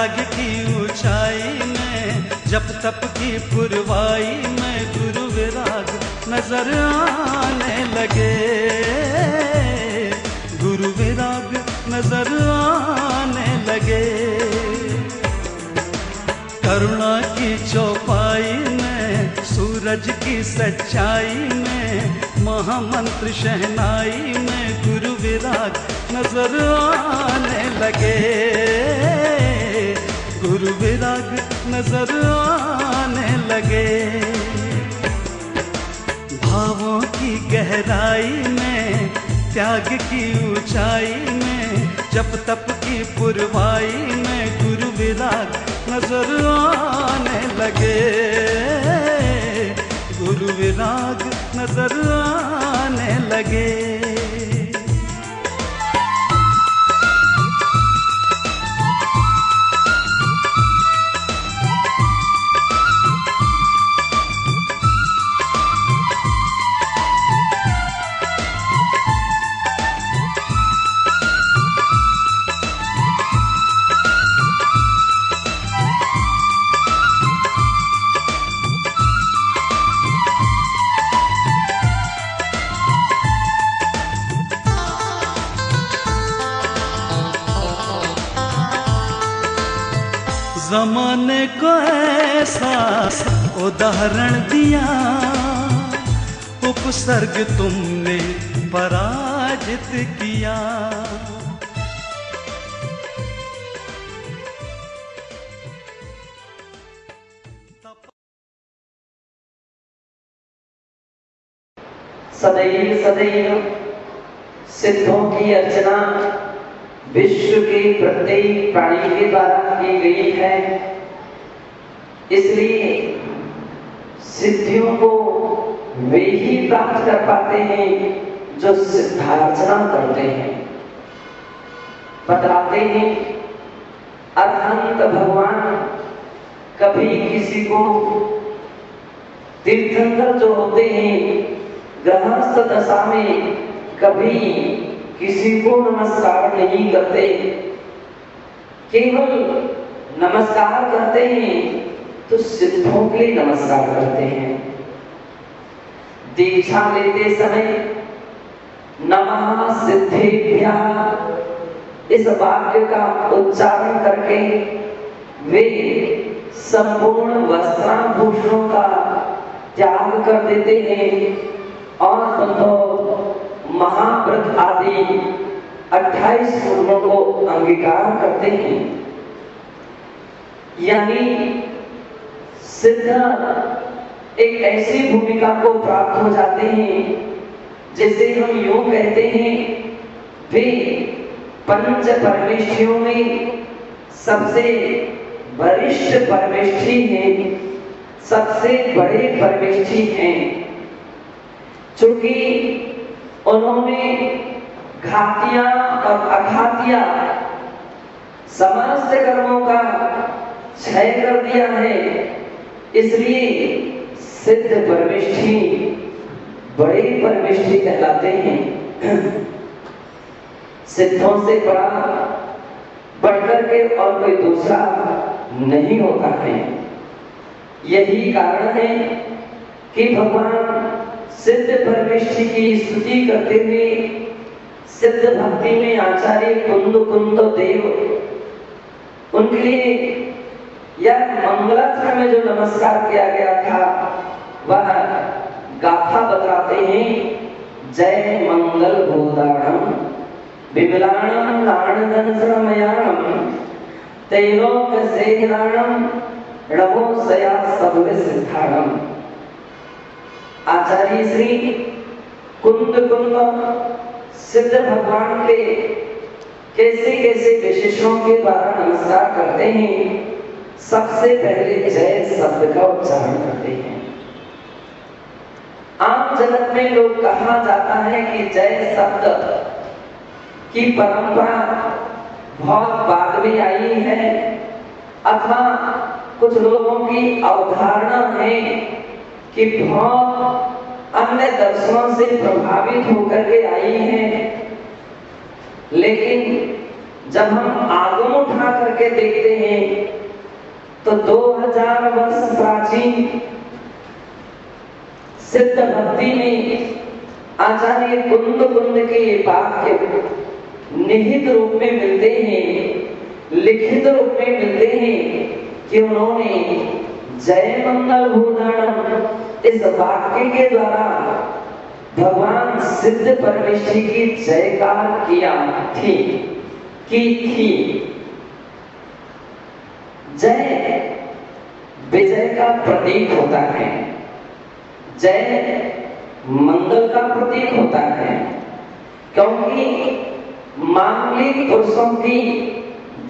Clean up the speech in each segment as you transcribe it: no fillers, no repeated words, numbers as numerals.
त्याग की ऊंचाई में, जप तप की पुरवाई में गुरु विराग नजर आने लगे, गुरु विराग नजर आने लगे। करुणा की चौपाई में, सूरज की सच्चाई में, महामंत्र शहनाई में गुरु विराग नजर आने लगे, गुरु विराग नजर आने लगे। भावों की गहराई में, त्याग की ऊंचाई में, जप तप की पुरवाई में गुरु विराग नजर आने लगे, गुरु विराग नजर आने लगे। ज़माने को ऐसा उदाहरण दिया, उपसर्ग तुमने पराजित किया। सदैव सदैव सिद्धों की अर्चना विश्व के प्रत्येक प्राणी के द्वारा की गई है, इसलिए सिद्धियों को वे ही प्राप्त कर पाते हैं जो सिद्धार्चना करते हैं। बतलाते हैं अरहंत भगवान कभी किसी को, तीर्थंकर जो होते हैं गृहस्थ दशा में कभी किसी को नमस्कार नहीं करते, केवल नमस्कार करते हैं तो सिद्धों के लिए नमस्कार करते हैं। दीक्षा लेते समय नमः सिद्धेभ्यः इस वाक्य का उच्चारण करके वे संपूर्ण वस्त्राभूषणों का त्याग कर देते हैं और तो महाव्रत आदि 28 गुणों को अंगीकार करते हैं। यानी सिद्ध एक ऐसी भूमिका को प्राप्त हो जाते हैं जिसे हम यूं कहते हैं वे पंच परमेष्ठियों में सबसे वरिष्ठ परमेष्ठी हैं, सबसे बड़े परमेष्ठी हैं। चूंकि उन्होंने घातियां और अघातियां समस्त कर्मों का क्षय कर दिया है, इसलिए सिद्ध परमेष्ठी बड़े परमेष्ठी कहलाते हैं। सिद्धों से बड़ा बढ़कर के और कोई दूसरा नहीं होता है। यही कारण है कि भगवान सिद्ध परमेष्ठी की स्तुति करते हुए सिद्ध भक्ति में आचार्य कुंद कुंद देव उनके लिए यह मंगलाचरण में जो नमस्कार किया गया था वह गाथा बताते हैं। जय मंगल बोधारणम विमलाणम लाणधन श्रमयाणम तैलोक सेनाणम रमो सया सर्व सिद्धाणम। आचार्य श्री कुंद कुंद सिद्ध भगवान के कैसे कैसे विशेषणों के द्वारा नमस्कार करते हैं। सबसे पहले जय शब्द का उच्चारण करते हैं। आम जगत में लोग कहा जाता है कि जय शब्द की परंपरा बहुत बाद में आई है, अथवा कुछ लोगों की अवधारणा है कि बहुत अन्य दर्शनों से प्रभावित होकर के आई है। लेकिन जब हम आगम उठान उठा करके देखते हैं तो 2000 वर्ष प्राचीन सिद्ध भक्ति में आचार्य कुंद के वाक्य निहित रूप में मिलते हैं, लिखित रूप में मिलते हैं कि उन्होंने जय मंगल भूषण इस वाक्य के द्वारा भगवान सिद्ध परमेश्वरी की जयकार किया थी। जय विजय का प्रतीक होता है, जय मंगल का प्रतीक होता है, क्योंकि मांगलिक पुरुषों की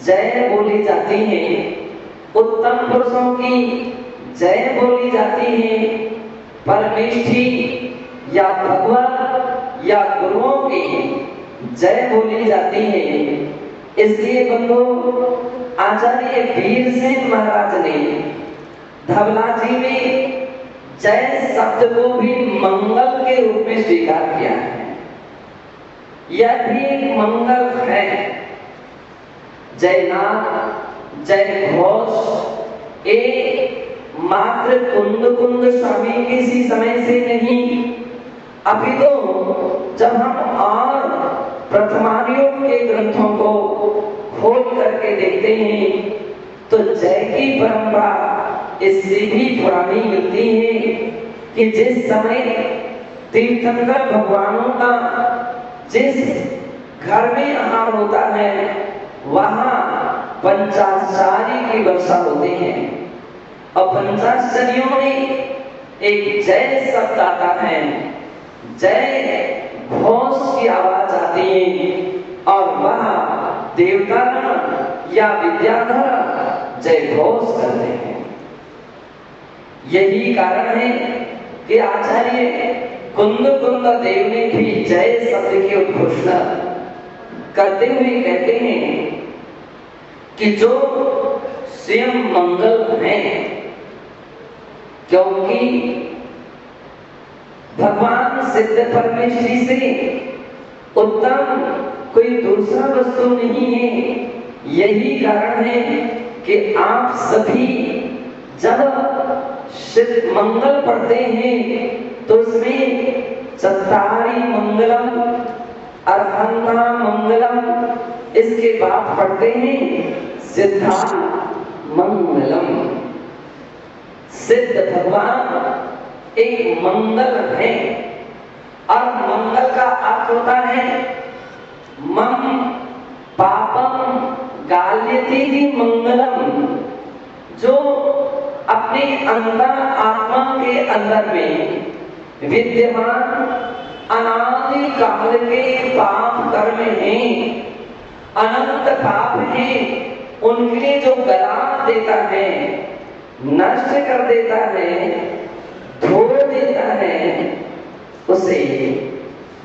जय बोली जाती है, उत्तम पुरुषों की जय बोली जाती है, परमेष्ठी या भगवान या गुरुओं की जय बोली जाती है। इसलिए बंधु आचार्य वीरसेन महाराज ने धवला जी में जय शब्द को भी मंगल के रूप में स्वीकार किया है। यह भी एक मंगल है। जयनाथ जय घोष एक मात्र कुंद स्वामी के इसी समय से नहीं, अभी तो जब हम और प्रथमार्यों के ग्रंथों को खोल करके देखते हैं तो जय की परंपरा इससे भी पुरानी मिलती है कि जिस समय तीर्थंकर भगवानों का जिस घर में आहार होता है वहां पंचाचार्य की वर्षा होती है और पंचाचार्यों में एक जय शब्द आता है, जय घोष की आवाज आती है और वहां देवता या विद्याधर जय घोष करते हैं। यही कारण है कि आचार्य कुंद देव ने भी जय शब्द की उद्घोषणा करते हुए कहते हैं कि जो स्वयं मंगल है, क्योंकि भगवान सिद्ध परमेश्वरी से उत्तम कोई दूसरा वस्तु नहीं है। यही कारण है कि आप सभी जब सिद्ध मंगल पढ़ते हैं तो उसमें चत्तारी मंगलम, अर्हंता मंगलम, इसके बाद पढ़ते हैं सिद्धा मंगलम। सिद्ध भगवान एक मंगल है और मंगल का अर्थ होता है मम पापम गाल्यति मंगलम, जो अपने अंदर आत्मा के अंदर में विद्यमान अनादि काल के पाप कर्म हैं, अनंत पाप हैं, उनके जो गला देता है, नष्ट कर देता है, धो देता है, उसे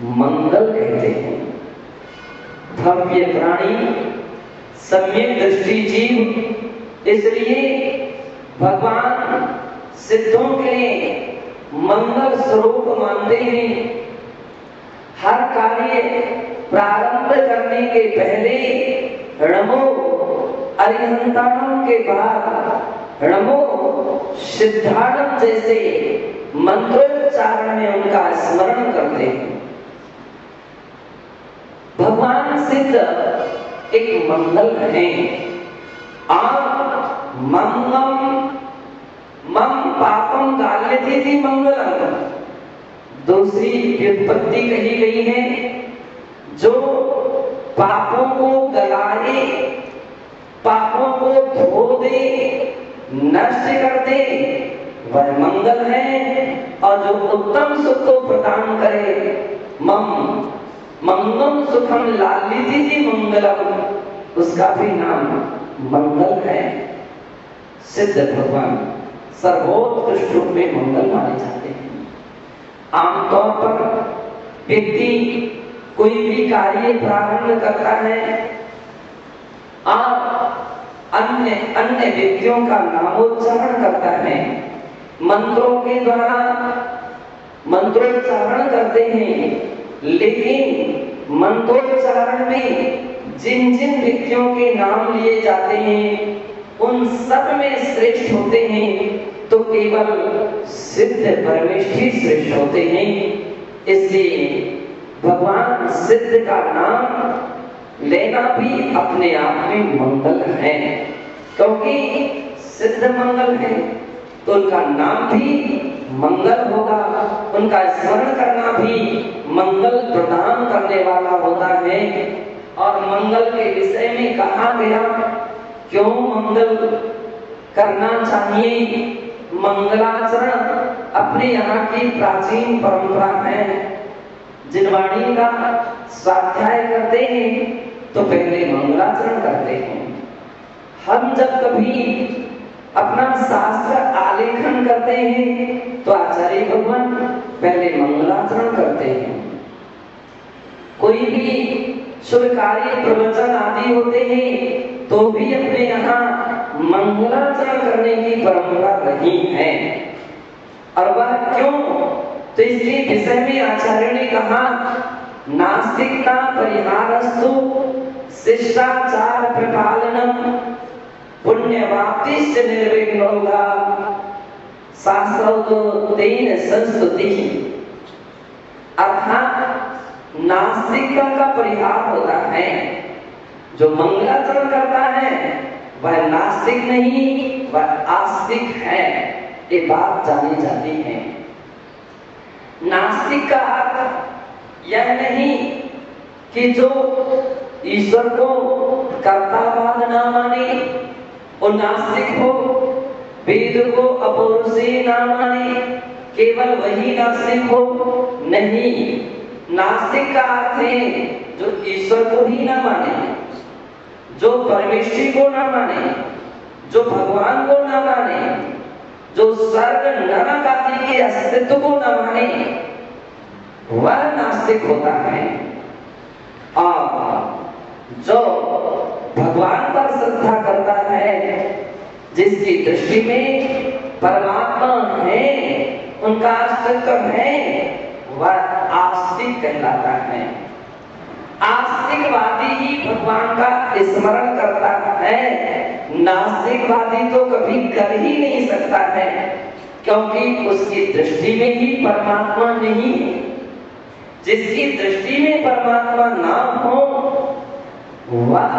मंगल कहते हैं। भव्य प्राणी, सम्यक दृष्टि जीव, इसलिए भगवान सिद्धों के मंगल स्वरूप मानते हैं। हर कार्य प्रारंभ करने के पहले नमो अरिहंताणम के बाद नमो सिद्धाणम जैसे मंत्रोच्चारण में उनका स्मरण करते हैं। भगवान सिद्ध एक मंगल है और मम पापम गाल्यति मंगलम, दूसरी व्युत्पत्ति कही गई है, जो पापों को गलाए, पापों को धो दे, नष्ट कर दे, वह मंगल है। और जो उत्तम सुख को प्रदान करे, मंगलम सुखम लालिति मंगलम, उसका भी नाम मंगल है। सिद्ध भगवान सर्वोत्कृष्ट रूप में मंगल माने जाते हैं। आमतौर पर व्यक्ति कोई भी कार्य प्रारंभ करता है और अन्य व्यक्तियों का नामोच्चारण करता है, मंत्रों के द्वारा मंत्रोच्चारण करते हैं, लेकिन मंत्रोच्चारण में जिन जिन व्यक्तियों के नाम लिए जाते हैं उन सब में श्रेष्ठ होते हैं तो केवल सिद्ध परमेष्ठी श्रेष्ठ होते हैं। इसलिए भगवान सिद्ध का नाम लेना भी अपने आप में मंगल है, क्योंकि सिद्ध मंगल है तो उनका नाम भी मंगल होगा, उनका स्मरण करना भी मंगल प्रदान करने वाला होता है। और मंगल के विषय में कहा गया, क्यों मंगल करना चाहिए? मंगलाचरण अपने यहाँ की प्राचीन परंपरा है। जिनवाणी का स्वाध्याय करते हैं तो पहले मंगलाचरण करते हैं। हम जब कभी अपना शास्त्र आलेखन करते हैं तो आचार्य भगवान पहले मंगलाचरण करते हैं। कोई भी शुभ कार्य प्रवचन आदि होते हैं तो भी अपने यहाँ मंगलाचरण करने की परंपरा रही है। और वह क्यों? तो इसके विषय में आचार्य ने कहा, नास्तिकता परिहारस्तु शिष्टाचार प्रपालनम पुण्यवाप्तिश्च निर्विघ्नोगा शास्त्रोक्तेन संस्तुति। अर्थात नास्तिकता का परिहार होता है। जो मंगलाचरण करता है वह नास्तिक नहीं, वह आस्तिक है। ये बात जानी जाती है। नास्तिक का अर्थ यह नहीं कि जो ईश्वर को कर्तावाद ना माने वो नास्तिक हो, वेद को अपौरुषेय ना माने केवल वही नास्तिक हो, नहीं। नास्तिक का अर्थ है जो ईश्वर को ही ना माने, जो परमेष्ठी को ना माने, जो भगवान को ना माने, जो स्वर्ग नरक आदि के अस्तित्व को ना माने, वह नास्तिक होता है। और जो भगवान पर श्रद्धा करता है, जिसकी दृष्टि में परमात्मा है, उनका अस्तित्व है, वह आस्तिक कहलाता है। आस्तिकवादी ही भगवान का स्मरण करता है, नास्तिकवादी तो कभी कर ही नहीं सकता है, क्योंकि उसकी दृष्टि में ही परमात्मा नहीं है। जिसकी दृष्टि में परमात्मा ना हो वह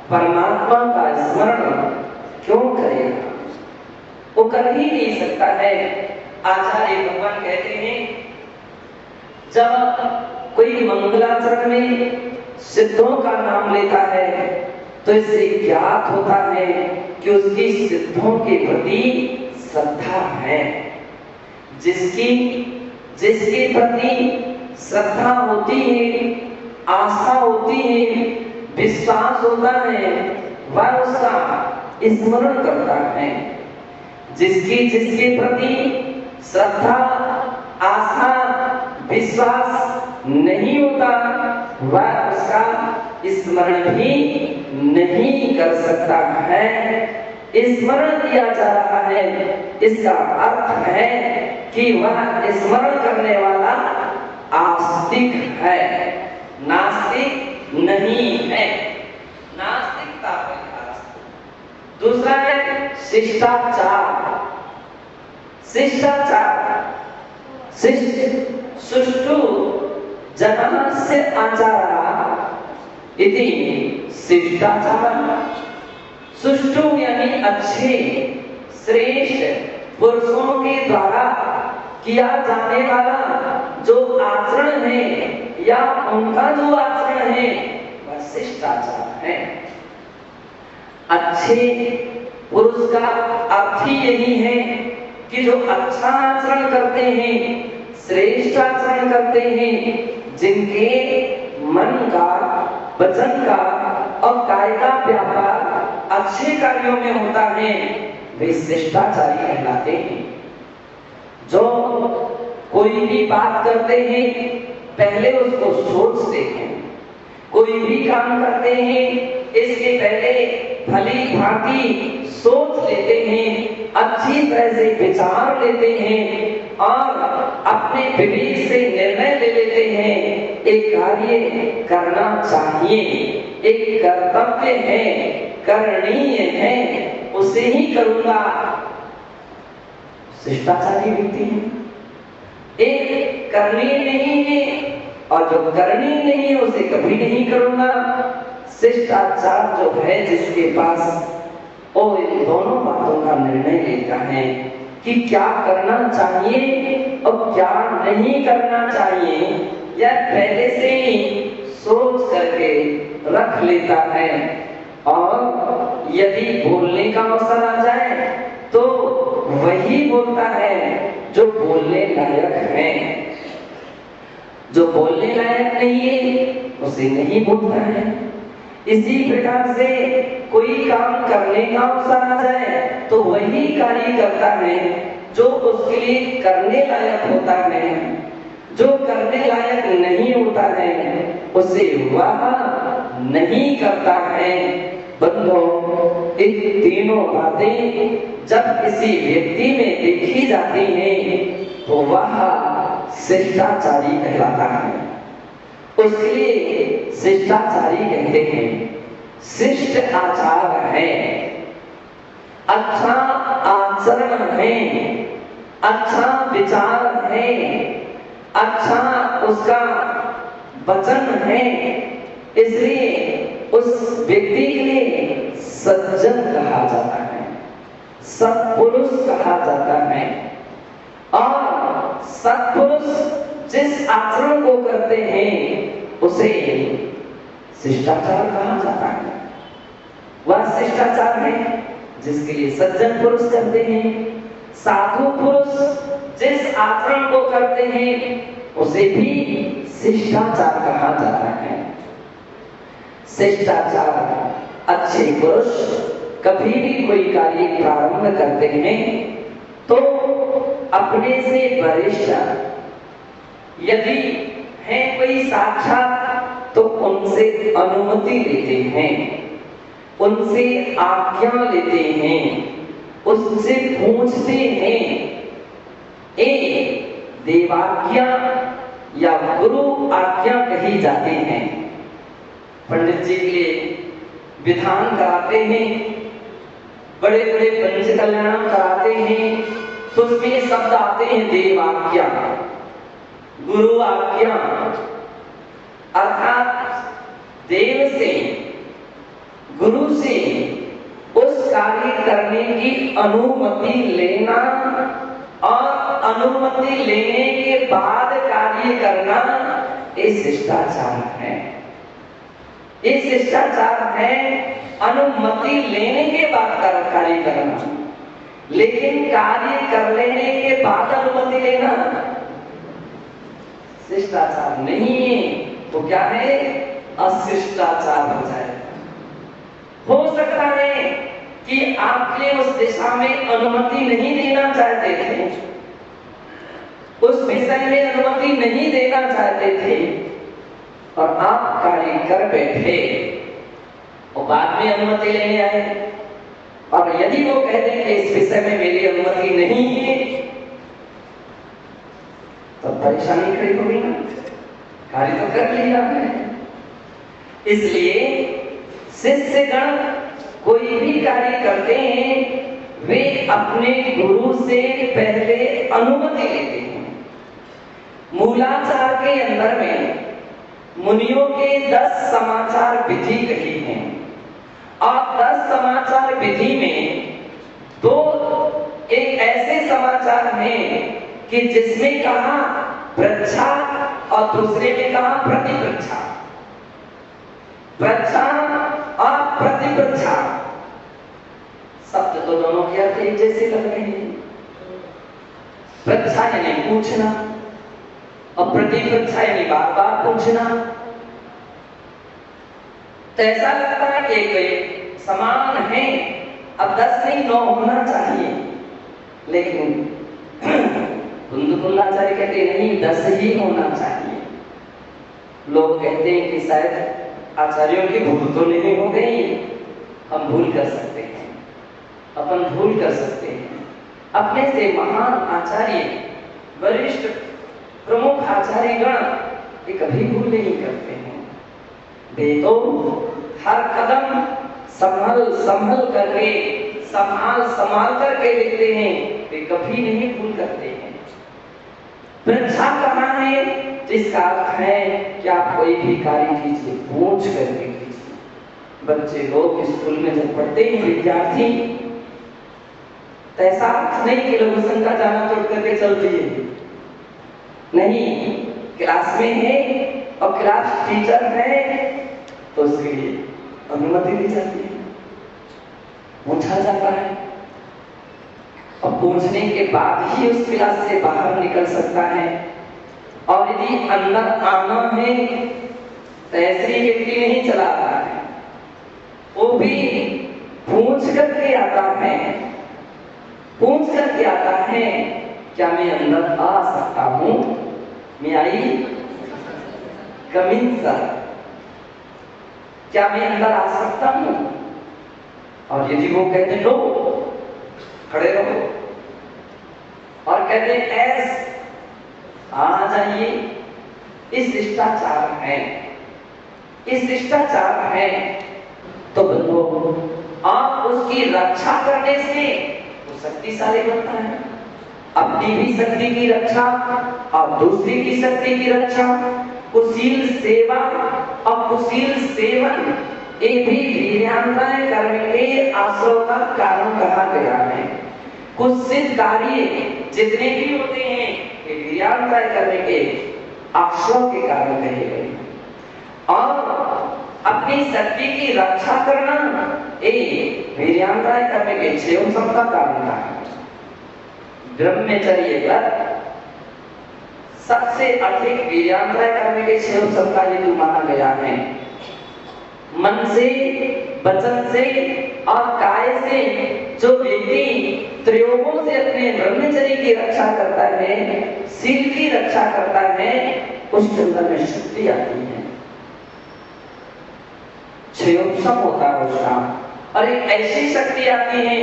परमात्मा का स्मरण क्यों करेगा? वो कर ही नहीं सकता है। आचार्य भगवान कहते हैं, जब कोई मंगलाचरण में सिद्धों का नाम लेता है तो इससे ज्ञात होता है कि उसकी सिद्धों के प्रति श्रद्धा है। जिसके प्रति श्रद्धा होती है, आस्था होती है, विश्वास होता है, वह उसका स्मरण करता है। जिसके प्रति श्रद्धा, आस्था, विश्वास नहीं होता, वह उसका स्मरण भी नहीं कर सकता है। स्मरण किया जा रहा है, इसका अर्थ है कि वह स्मरण करने वाला आस्तिक है, नास्तिक नहीं है। नास्तिकता परिहार। दूसरा है शिष्टाचार। शिष्टाचार सुष्ठु जनस्य आचारः इति शिष्टाचार। सुष्ठु यानी अच्छे, श्रेष्ठ पुरुषों के द्वारा किया जाने वाला जो आचरण है या उनका जो आचरण है वह शिष्टाचार है। अच्छे पुरुष का अर्थ ही यही है कि जो अच्छा आचरण करते हैं, श्रेष्ठ आचरण करते हैं, जिनके मन का, वचन का और काय का व्यापार अच्छे कार्यों में होता है, वे शिष्टाचारी कहलाते हैं। जो कोई भी बात करते हैं पहले उसको सोचते हैं, कोई भी काम करते हैं इसके पहले भली भांति सोच लेते हैं, अच्छी तरह से विचार लेते हैं और अपने विवेक से निर्णय ले लेते हैं, एक कार्य करना चाहिए, एक कर्तव्य है, करणीय है, उसे ही करूंगा, शिष्टाचारी व्यक्ति है। एक करनी नहीं है और जो करनी नहीं है उसे कभी नहीं करूंगा। शिष्टाचार जो है जिसके पास, वो इन दोनों बातों का निर्णय लेता है कि क्या करना चाहिए और क्या नहीं करना चाहिए, यह पहले से ही सोच करके रख लेता है। और यदि बोलने का अवसर आ जाए तो वही बोलता है जो बोलने लायक है, जो बोलने लायक नहीं है उसे नहीं बोलता है। इसी प्रकार से कोई काम करने का अवसर आ जाए तो वही कार्य करता है जो उसके लिए करने लायक होता है, जो करने लायक नहीं होता है उसे वह नहीं करता है। बंधुओं, इन तीनों बातें जब किसी व्यक्ति में देखी जाती हैं तो वह शिष्टाचारी कहलाता है। उसके लिए शिष्टाचारी कहते हैं। शिष्ट आचार है, अच्छा आचरण है, अच्छा विचार है, अच्छा उसका वचन है, इसलिए उस व्यक्ति के लिए सज्जन कहा जाता है, सत्पुरुष कहा जाता है। और सत्पुरुष जिस आचरण को करते हैं उसे शिष्टाचार कहा जाता है। वह शिष्टाचार है जिसके लिए सज्जन पुरुष करते हैं। साधु पुरुष जिस आचरण को करते हैं उसे भी शिष्टाचार कहा जाता है। शिष्टाचार, अच्छे पुरुष कभी भी कोई कार्य प्रारंभ करते हैं तो अपने से वरिष्ठ यदि है कोई साक्षात तो उनसे अनुमति लेते हैं, उनसे आज्ञा लेते हैं, उससे पूछते हैं। देवाज्ञा या गुरु आज्ञा कही जाती है। पंडित जी के लिए विधान कराते हैं, बड़े बड़े पंच कल्याण कराते हैं तो उसमें शब्द आते हैं देवाज्ञा, गुरु आज्ञा, अर्थात देव से, गुरु से उस कार्य करने की अनुमति लेना और अनुमति लेने के बाद कार्य करना, ये शिष्टाचार है। ये शिष्टाचार है अनुमति लेने के बाद कार्य करना, लेकिन कार्य कर लेने के बाद अनुमति लेना शिष्टाचार नहीं है। तो क्या है? अशिष्टाचार हो जाए। हो सकता है कि आपके उस दिशा में अनुमति नहीं देना चाहते थे, उस विषय में अनुमति नहीं देना चाहते थे और आप कार्य कर बैठे और बाद में अनुमति लेने आए। और यदि वो कह दें कि इस विषय में मेरी अनुमति नहीं है तो परेशानी खड़ी होगी ना, कार्य तो कर लिया है। इसलिए शिष्यगण कोई भी कार्य करते हैं वे अपने गुरु से पहले अनुमति लेते हैं। मूलाचार के अंदर में मुनियों के 10 समाचार विधि कही है और 10 समाचार विधि में दो एक ऐसे समाचार हैं कि जिसमें कहा पृच्छा और दूसरे में कहा प्रतिपृच्छा। पृच्छा और प्रतिपृच्छा शब्द तो दोनों के अर्थ एक जैसे लग रहे हैं। पृच्छा यानी पूछना और प्रतिपृच्छा यानी बार बार पूछना। तो ऐसा लगता है कि एक समान है, अब 10 नहीं 9 होना चाहिए, लेकिन कुंदकुलाचार्य कहते नहीं 10 ही होना चाहिए। लोग कहते हैं कि शायद आचार्यों की भूल तो नहीं हो गई, हम भूल कर सकते हैं, अपन भूल कर सकते हैं। अपने से महान आचार्य, वरिष्ठ प्रमुख आचार्यगण ये कभी भूल नहीं करते हैं। वे तो हर कदम संभल संभल करके, संभाल संभाल करके लेते हैं, वे कभी नहीं भूल करते हैं। परीक्षा कहाँ है, जिसका अर्थ है कि आप कोई भी कार्य कीजिए पूछ करके कीजिए। बच्चे लोग स्कूल में जब पढ़ते हैं, विद्यार्थी, तो ऐसा अर्थ नहीं कि लोग संख्या जाना छोड़ करके चल दिए, नहीं, क्लास में है और क्लास टीचर है तो उसके लिए अनुमति दी जाती है, पूछा जाता है और पूछने के बाद ही उस क्लास से बाहर निकल सकता है। और यदि अंदर आना है तो ऐसे ही व्यक्ति नहीं चला रहा है, वो भी पूछ करके आता है, पूछ करके आता है क्या मैं अंदर आ सकता हूं, मैं आई कमिंग सर, क्या मैं अंदर आ सकता हूं। और यदि वो कहते नो, खड़े रहो, और कहते एस, आ जाइए, इस शिष्टाचार है, इस शिष्टाचार है, तो बंधु आप उसकी रक्षा करने से वो शक्तिशाली बनता है। अपनी भी शक्ति की रक्षा और दूसरी की शक्ति की रक्षा, कुशील सेवा और कुशील सेवन, ये भी वीर्यान्वय कर्म के आश्रय का कारण कहा गया है। कुत्सित कार्य जितने भी होते हैं ये वीर्यान्वय कर्म के आश्रय के कारण कहे गए हैं। और अपनी शक्ति की रक्षा करना ये वीर्यान्वय कर्म के क्षय का कारण है। ब्रह्मचर्य पर सबसे अधिक वीर्यान्वय कर्म के क्षय का हेतु माना गया है। मन से, वचन से और काय से जो व्यक्ति त्रयोगों से अपने ब्रह्मचर्य की रक्षा करता है, शील की रक्षा करता है, उसके अंदर में शक्ति आती है, क्षयोक्षम होता है उसका। और एक ऐसी शक्ति आती है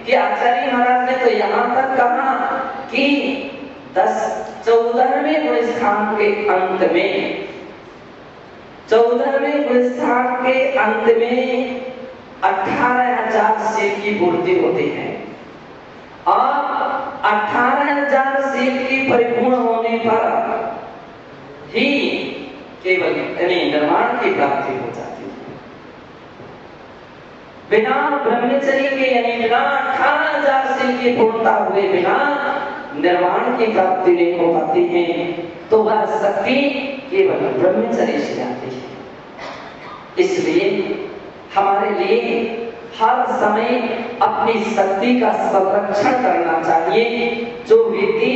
कि आचार्य महाराज ने तो यहाँ तक कहा कि 14वें गुणस्थान के अंत में, 14वें गुणस्थान के अंत में 18,000 शील की पूर्ति होती है। और 18,000 शील की परिपूर्ण होने पर ही केवल निर्वाण की प्राप्ति हो जाती है। बिना ब्रह्मचर्य के यानी बिना 18,000 शील की पूर्णता हुए बिना निर्वाण की प्राप्ति नहीं हो पाती है। तो वह शक्ति केवल ब्रह्मचर्य से आती है। इसलिए हमारे लिए हर समय अपनी शक्ति का संरक्षण करना चाहिए। जो व्यक्ति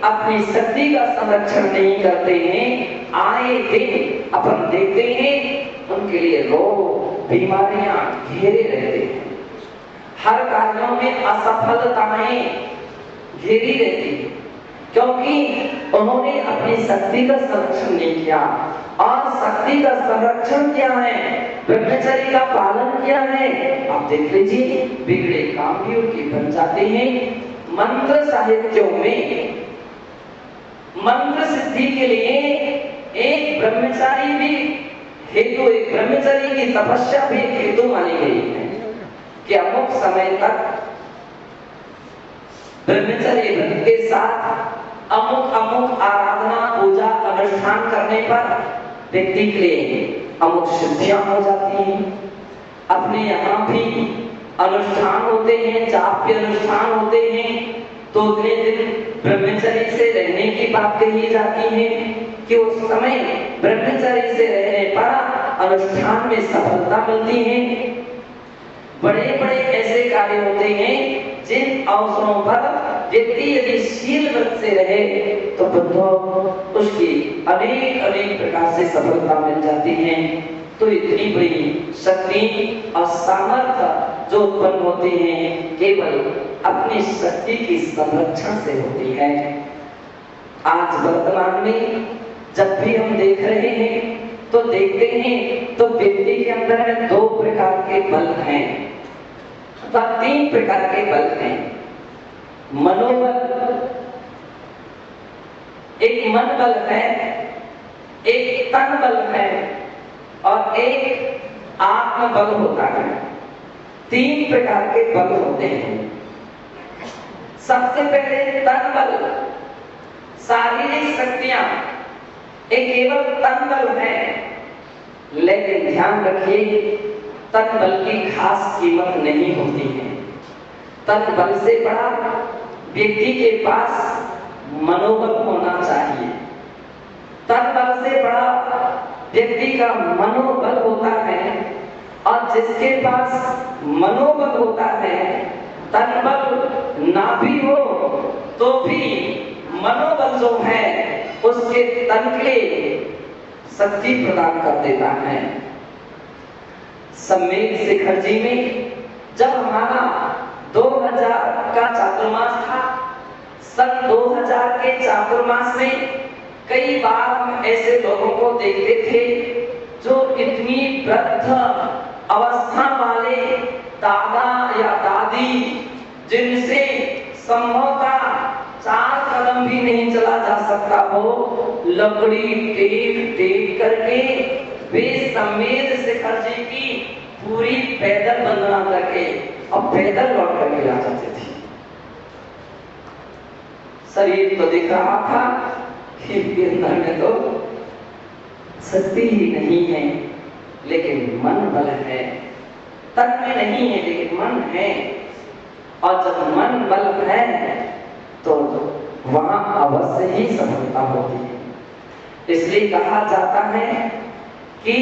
अपनी शक्ति का संरक्षण नहीं करते हैं, आए दिन अपन देखते हैं उनके लिए रोग बीमारियां घेरे रहते हैं, हर कार्यों में असफलताएं घेरी रहती है, क्योंकि उन्होंने अपनी शक्ति का संरक्षण नहीं किया। और शक्ति का संरक्षण क्या है, ब्रह्मचर्य का पालन किया है। आप देख लीजिए बिगड़े काम भी उनके बन जाते हैं। मंत्र साहित्यों में मंत्र सिद्धि के लिए एक ब्रह्मचारी भी हेतु, एक ब्रह्मचर्य की तपस्या भी हेतु मानी गई है कि अमुक समय तक ब्रह्मचर्य व्रत के साथ अमुक अमुक आराधना पूजा अनुष्ठान करने पर व्यक्ति के लिए अमुक सिद्धियां हो जाती हैं। अपने यहाँ भी अनुष्ठान होते हैं, जाप्य अनुष्ठान होते हैं, तो उतने दिन ब्रह्मचर्य से रहने की बात कही जाती है कि उस समय ब्रह्मचर्य से रहने पर अनुष्ठान में सफलता मिलती है। बड़े बड़े ऐसे कार्य होते हैं जिन अवसरों पर व्यक्ति यदि शील व्रत से रहे तो बंधु उसकी अनेक अनेक प्रकार से सफलता मिल जाती है। तो इतनी बड़ी शक्ति और सामर्थ्य जो उत्पन्न होती है केवल अपनी शक्ति की संरक्षण से होती है। आज वर्तमान में जब भी हम देख रहे हैं तो देखते हैं तो व्यक्ति के अंदर में 2 प्रकार के बल हैं, 3 प्रकार के बल हैं। मनोबल, एक मन बल है, एक तन बल है और एक आत्म बल होता है। 3 प्रकार के बल होते हैं। सबसे पहले तन बल, शारीरिक शक्तियां एक केवल तन बल है, लेकिन ध्यान रखिए तन बल की खास कीमत नहीं होती है। तन बल से बड़ा व्यक्ति के पास मनोबल होना चाहिए। तन बल से बड़ा व्यक्ति का मनोबल होता है, और जिसके पास मनोबल होता है, तन बल ना भी हो तो भी मनोबल जो है उसके तन के शक्ति प्रदान कर देता है। सम्मेद शिखर जी में जब हमारा 2000 का चातुर्मास था, सन 2000 के चातुर्मास में कई बार हम ऐसे लोगों को देखते थे जो इतनी वृद्ध अवस्था वाले दादा या दादी, जिनसे संभवतः 4 कदम भी नहीं चला जा सकता हो, लकड़ी टेक टेक करके वे सम्मेद शिखर जी की पूरी पैदल वंदना करके अब पैदल लौट करके आ जाते थे। शरीर तो दिख रहा था कि अंदर में तो शक्ति ही नहीं है, लेकिन मन बल है। तन में नहीं है लेकिन मन है, और जब मन बल है तो वहां अवश्य ही सफलता होती है। इसलिए कहा जाता है कि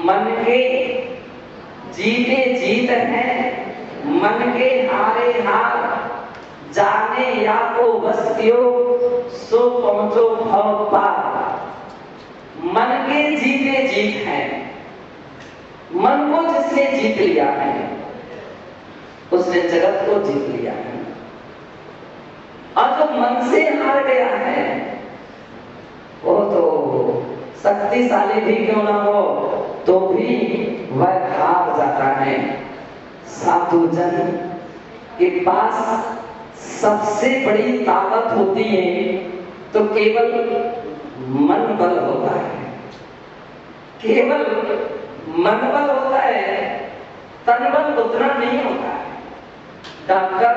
मन के जीते जीत है, मन के हारे हार, जाने या को बस्तियों सो पहुंचो भव पार। मन के जीते जीत है, मन को जिसने जीत लिया है उसने जगत को जीत लिया है। और जो मन से हार गया है वो तो शक्तिशाली भी क्यों ना हो तो भी वह हार जाता है। साधु जन के पास सबसे बड़ी ताकत होती है तो केवल मन बल होता है, केवल मन बल होता है, तन बल उतना नहीं होता है। डॉक्टर,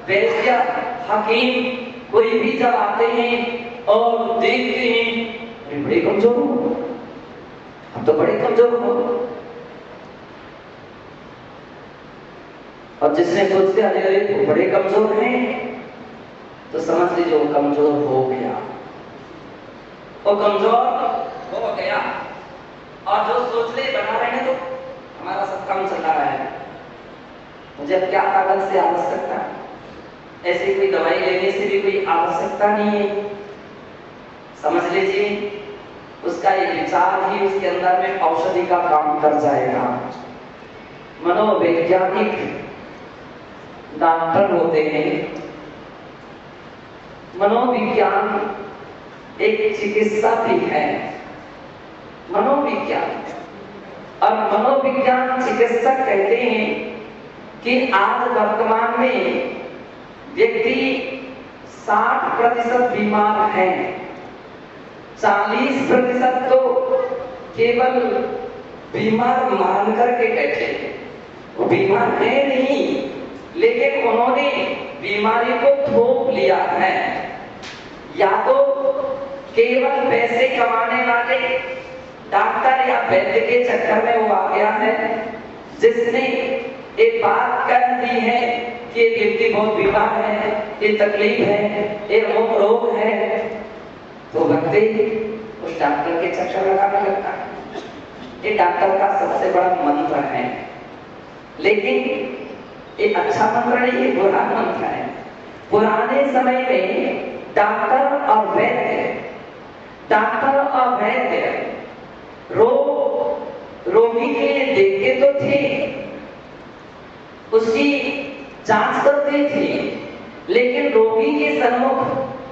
वैद्य, हकीम कोई भी जब आते हैं और देखते हैं बड़े कमजोर हो, हम तो बड़े कमजोर हो, और जिसने सोचते अरे तो बड़े कमजोर हैं तो समझ लीजिए वो कमजोर हो गया, वो कमजोर हो गया। और जो सोच ले बना रहे हैं तो हमारा सब काम चल रहा है, मुझे अब क्या ताकत से आवश्यकता, ऐसी कोई दवाई लेने से भी कोई आवश्यकता नहीं है। समझ लीजिए उसका एक विचार ही उसके अंदर में औषधि का काम कर जाएगा। मनोवैज्ञानिक डॉक्टर होते हैं। मनोविज्ञान एक चिकित्सा भी है, मनोविज्ञान। और मनोविज्ञान चिकित्सक कहते हैं कि आज वर्तमान में व्यक्ति 60% बीमार है, 40% तो केवल बीमार मान करके बैठे हैं, वो बीमार है नहीं, लेकिन उन्होंने बीमारी को थोप लिया है। या तो केवल पैसे कमाने वाले डॉक्टर या वैद्य के चक्कर में वो आ गया है, जिसने एक बात कह दी है कि ये व्यक्ति बहुत बीमार है, ये तकलीफ है, ये रोग है, तो व्यक्ति उस डॉक्टर के चक्कर लगाने लगता है। ये डॉक्टर का सबसे बड़ा मंत्र है, लेकिन एक अच्छा मंत्र नहीं, ये बुरा मंत्र है। पुराने समय में डॉक्टर और वैद्य रोगी के लिए देखते तो थे, उसकी जांच करते थे, लेकिन रोगी के सन्मुख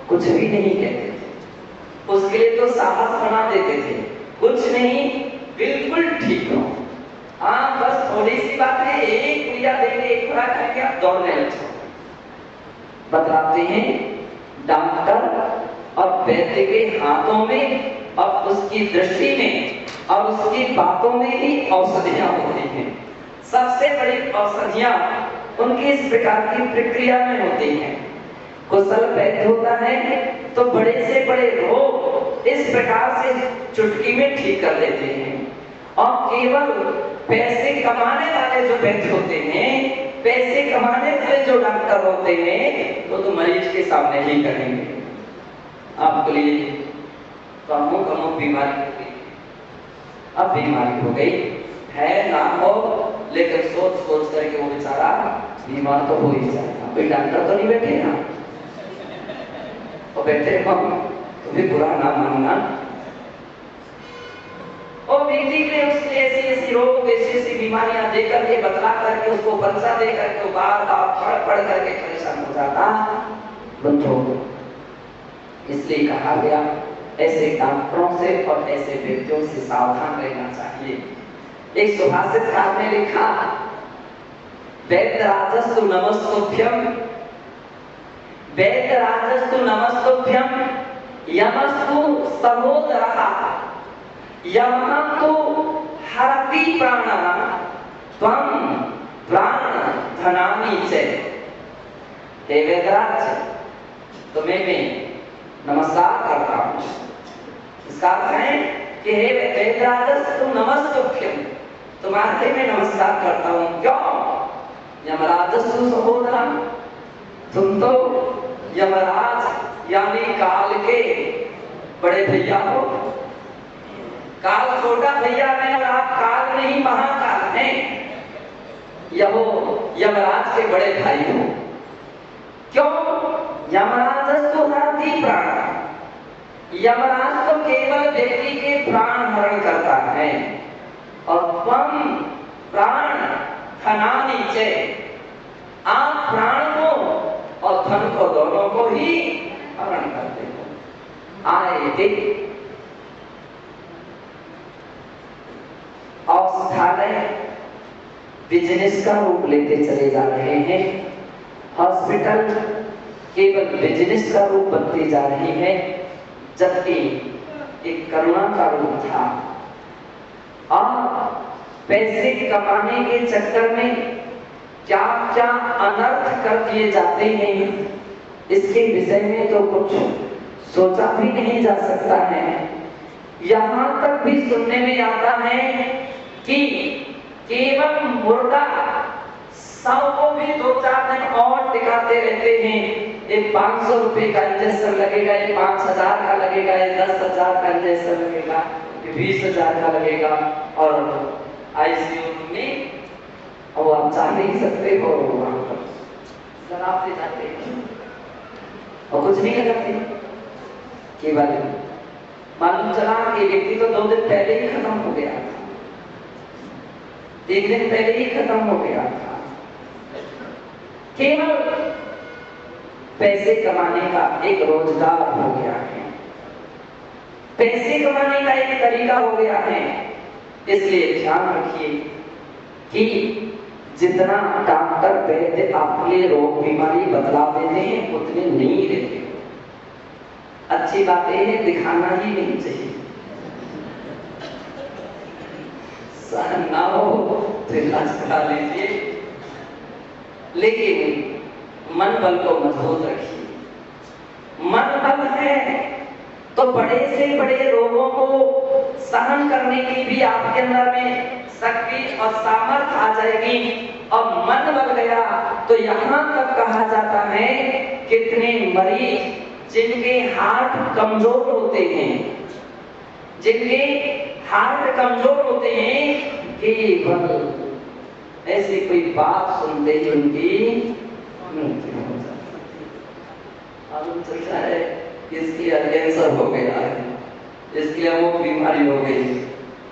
कुछ भी नहीं कहते थे। उसके लिए तो साहस बना देते थे, कुछ नहीं, बिल्कुल ठीक हो, हाँ बस थोड़ी सी बात है, एक क्रिया देंगे, एक खुराक खाएंगे, आप दौड़ने लगो। बतलाते हैं डॉक्टर और वैद्य के हाथों में और उसकी दृष्टि में और उसकी बातों में ही औषधियां होती हैं। सबसे बड़ी औषधियां उनकी इस प्रकार की प्रक्रिया में होती हैं। कुशल वैद्य होता है तो बड़े से बड़े रोग इस प्रकार से चुटकी में ठीक कर देते हैं। और केवल पैसे कमाने वाले जो वैद्य होते हैं, पैसे कमाने वाले जो डॉक्टर होते हैं, वो तो मरीज के सामने ही करेंगे। आपके लिए कमो कमो बीमारी हो गई, अब बीमारी हो गई है ना हो, लेकिन सोच सोच करके वो बेचारा बीमार तो हो ही जाएगा। कोई डॉक्टर तो नहीं बैठे ना, और बैठे हम तो भी बुरा ना मानना। और व्यक्ति ने उसके ऐसी ऐसी रोग, ऐसी ऐसी बीमारियां दे करके बतला करके उसको परीक्षा दे करके बार बार पढ़ करके परेशान हो जाता बंधो। इसलिए कहा गया ऐसे डॉक्टरों से और ऐसे व्यक्तियों से सावधान रहना चाहिए। एक सुभाषितकार ने लिखा, वैद्यराजस्तु नमस्तुभ्यम, वैद्यराजस्तु नमस्तुभ्यम, यमस्तु सहोदरः, यमः तो हरति प्राणः, त्वं प्राण धनानि च। हे वैद्यराज, तुम्हें मैं नमस्कार करता हूँ। इसका अर्थ है कि हे वैद्यराजस्तु नमस्तुभ्यम, तुम्हारे मैं नमस्कार करता हूँ। क्यों? यमराजस्तु सहोदरः, तुम तो यमराज यानी काल के बड़े भैया हो। काल छोटा भैया है और आप काल नहीं महाकाल हैं। यमराज के बड़े भाई हो। क्यों? यमराजस्तु हरति प्राण, यमराज तो केवल व्यक्ति के प्राण हरण करता है, और त्वं प्राण धनानि च, आप प्राण को और धन को दोनों को ही हरण करते हो। आए दिन औषधालय बिजनेस का रूप लेते चले जा रहे हैं। हॉस्पिटल केवल बिजनेस का रूप बनते जा रही है, जबकि एक करुणा का रूप था। और पैसे कमाने के चक्कर में क्या क्या अनर्थ कर दिए जाते हैं, इसके विषय में तो कुछ सोचा भी नहीं जा सकता है। यहाँ तक भी सुनने में आता है कि केवल मुर्दा शव को भी 2-4 दिन और टिकाते रहते हैं। ये 500 रुपए का इंजेक्शन लगेगा, ये 5000 का लगेगा, ये 10,000 का इंजेक्शन लगेगा, ये 20,000 का लगेगा। और आईसीयू में अब आप जा नहीं सकते हो, वहां पर शराब जाते हैं और कुछ नहीं करते। केवल मालूम चला कि व्यक्ति तो 2 दिन पहले ही खत्म हो गया था, 1 दिन पहले ही खत्म हो गया था। केवल पैसे कमाने का एक रोजगार हो गया है, पैसे कमाने का एक तरीका हो गया है। इसलिए ध्यान रखिए कि जितना डॉक्टर वैद्य आपके रोग बीमारी बतला देते हैं उतने नहीं देते। अच्छी बात यह है दिखाना ही नहीं चाहिए, सहन ना हो तो इलाज करा लीजिए, लेकिन मन बल को मजबूत रखिए। मन बल है तो बड़े से बड़े रोगों को सहन करने की भी आपके अंदर में शक्ति और सामर्थ्य आ जाएगी। और मन बल गया तो यहाँ तक कहा जाता है कितने मरीज जिनके हार्ट कमजोर होते हैं, जिनके हार्ट कमजोर होते हैं, केवल ऐसी कोई बात सुनते ही उनकी मृत्यु हो जाती है। मालूम चलता है इसकी कैंसर हो गया है, इसकी वो बीमारी हो गई,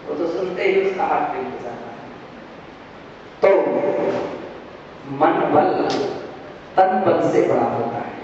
वो तो सुनते ही उसका हार्ट बीट हो जाता है। तो मन बल तन बल से बड़ा होता है।